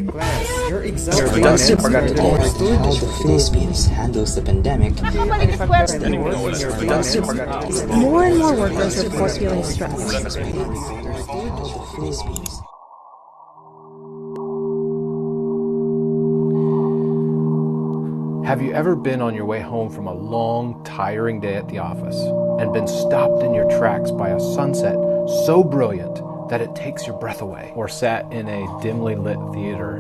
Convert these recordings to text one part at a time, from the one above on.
You're Your exhausting. productive How the Philippines handles the pandemic. More and more workers are, of course, feeling stressed. Have you ever been on your way home from a long, tiring day at the office and been stopped in your tracks by a sunset so brilliant that it takes your breath away? Or sat in a dimly lit theater,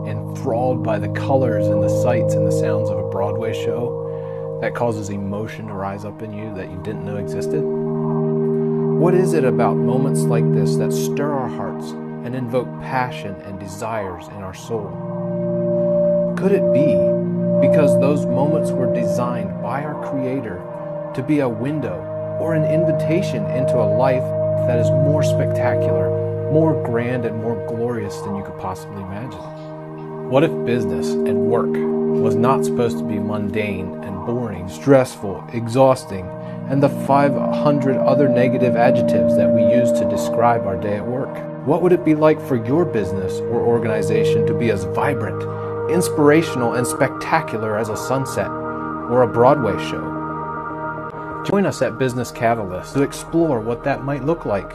enthralled by the colors and the sights and the sounds of a Broadway show that causes emotion to rise up in you that you didn't know existed? What is it about moments like this that stir our hearts and invoke passion and desires in our soul? Could it be because those moments were designed by our Creator to be a window or an invitation into a life that is more spectacular, more grand, and more glorious than you could possibly imagine? What if business and work was not supposed to be mundane and boring, stressful, exhausting, and the 500 other negative adjectives that we use to describe our day at work? What would it be like for your business or organization to be as vibrant, inspirational, and spectacular as a sunset or a Broadway show? Join us at Business Catalyst to explore what that might look like.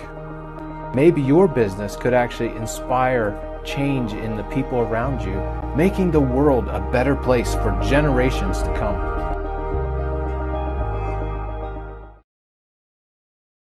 Maybe your business could actually inspire change in the people around you, making the world a better place for generations to come.